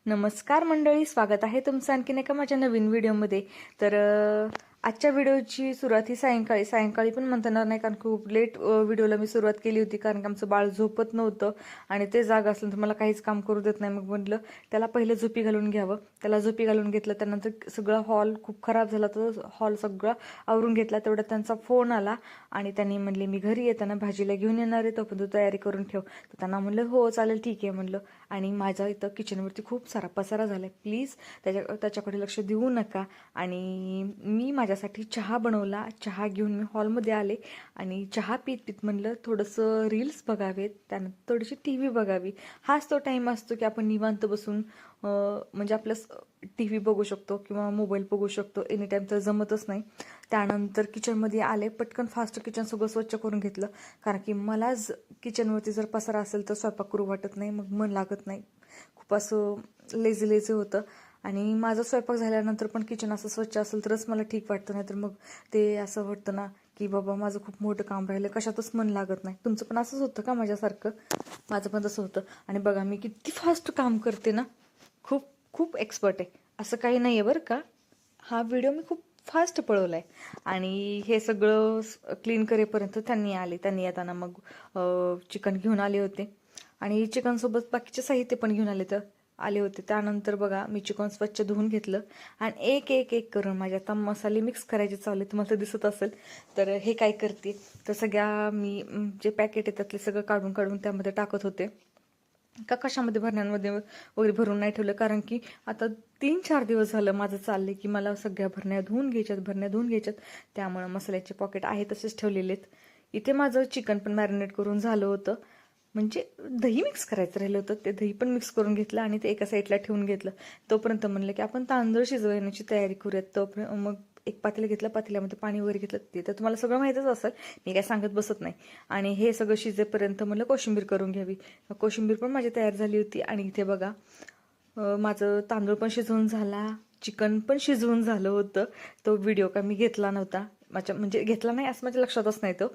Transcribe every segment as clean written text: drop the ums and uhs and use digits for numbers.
नमस्कार मंडळी, स्वागत आहे तुमचं आणखीन एका माझ्या नवीन व्हिडिओमध्ये. तर आजच्या व्हिडिओची सुरुवात ही सायंकाळी पण म्हणता येणार नाही, कारण खूप लेट व्हिडिओला मी सुरुवात केली होती, कारण की आमचं बाळ झोपत नव्हतं आणि ते जाग असलं तर मला काहीच काम करू देत नाही. मग म्हटलं त्याला पहिलं झोपी घालून घ्यावं. त्याला झोपी घालून घेतलं, त्यानंतर सगळा हॉल खूप खराब झाला, तर हॉल सगळा आवरून घेतला. तेवढ्यात त्यांचा फोन आला आणि त्यांनी म्हणले मी घरी येताना भाजीला घेऊन येणार आहे, तोपर्यंत तयारी करून ठेव. तर त्यांना म्हणलं हो चालेल ठीक आहे म्हणलं. आणि माझ्या इथं किचनवरती खूप सारा पसारा झाला आहे, प्लीज त्याच्याकडे लक्ष देऊ नका. आणि मी माझ्यासाठी चहा बनवला. चहा घेऊन मी हॉलमध्ये आले आणि चहा पीत पीत म्हणलं थोडंसं रील्स बघावेत, त्यानंतर थोडीशी टी व्ही बघावी. हाच तो टाईम असतो की आपण निवांत बसून म्हणजे आपलं टी व्ही बघू शकतो किंवा मोबाईल बघू शकतो. एनी टाईम तर जमतच नाही. त्यानंतर किचनमध्ये आले, पटकन फास्ट किचन सगळं स्वच्छ करून घेतलं, कारण की मलाच किचनवरती जर पसारा असेल तर स्वयंपाक करू वाटत नाही, मग मन लागत नाही, खूप असं लेझी होतं. आणि माझा स्वयंपाक झाल्यानंतर पण किचन असं स्वच्छ असेल तरच मला ठीक वाटतं, नाही तर मग ते असं वाटतं ना की बाबा माझं खूप मोठं काम राहिलं, कशातच मन लागत नाही. तुमचं पण असंच होतं का माझ्यासारखं? माझं पण तसं होतं. आणि बघा मी किती फास्ट काम करते ना, खूप खूप एक्सपर्ट आहे, असं काही नाही आहे बरं का. हा व्हिडिओ मी खूप फास्ट पळवला आहे. आणि हे सगळं क्लीन करेपर्यंत त्यांनी येताना मग चिकन घेऊन आले होते आणि चिकनसोबत बाकीचे साहित्य पण घेऊन आले होते. त्यानंतर बघा मी चिकन स्वच्छ धुवून घेतलं आणि एक एक एक करून माझे आता मसाले मिक्स करायचे चालले, तुम्हाला तर दिसत असेल. तर हे काय करते, तर सगळ्या मी जे पॅकेट आहे त्यातले सगळं काढून काढून त्यामध्ये टाकत होते. का कशामध्ये भरण्यांमध्ये वगैरे भरून नाही ठेवलं, कारण की आता 3-4 दिवस झालं माझं चाललंय की मला सगळ्या भरण्या धुवून घ्यायच्यात. त्यामुळे मसाल्याचे पॉकेट आहे तसेच ठेवलेले आहेत. इथे माझं चिकन पण मॅरिनेट करून झालं होतं, म्हणजे दही मिक्स करायचं राहिलं होतं, ते दही पण मिक्स करून घेतलं आणि ते एका साईडला ठेवून घेतलं. तोपर्यंत म्हणलं की आपण तांदूळ शिजवण्याची तयारी करूयात. तोपर्यंत मग एक पातेलं घेतलं, पातेल्यामध्ये पाणी वगैरे घेतलं, ते तर तुम्हाला सगळं माहीतच असेल, मी काय सांगत बसत नाही. आणि हे सगळं शिजेपर्यंत म्हणलं कोशिंबीर करून घ्यावी. कोशिंबीर पण माझी तयार झाली होती. आणि इथे बघा माझं तांदूळ पण शिजवून झाला, चिकन पण शिजवून झालं होतं. तो व्हिडिओ का मी घेतला नव्हता, म्हणजे घेतला नाही असं माझ्या लक्षातच नाही तो.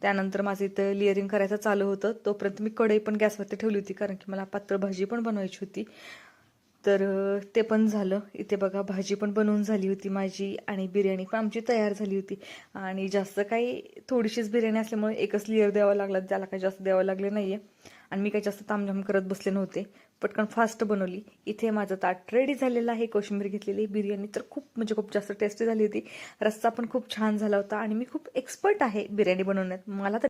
त्यानंतर माझं इथं लेअरिंग करायचं चालू होतं, तोपर्यंत मी कढई पण गॅसवरती ठेवली होती, कारण की मला पातळ भाजी पण बनवायची होती. तर ते पण झालं. इथे बघा भाजी पण बनवून झाली होती माझी आणि बिर्याणी पण आमची तयार झाली होती. आणि जास्त काही थोडीशीच बिर्याणी असल्यामुळे एकच लेअर द्यावा लागला, त्याला काही जास्त द्यावं लागले नाही आहे. आणि मी काही जास्त तामझाम करत बसले नव्हते, पटकन फास्ट बनवली. इथे माझं ताट रेडी झालेलं आहे, कोशिंबीर घेतलेली. बिर्याणी तर खूप खूप जास्त टेस्टी झाली होती. रस्सा पण खूप छान झाला होता आणि मी खूप एक्सपर्ट आहे बिर्याणी बनवण्यात, मला तर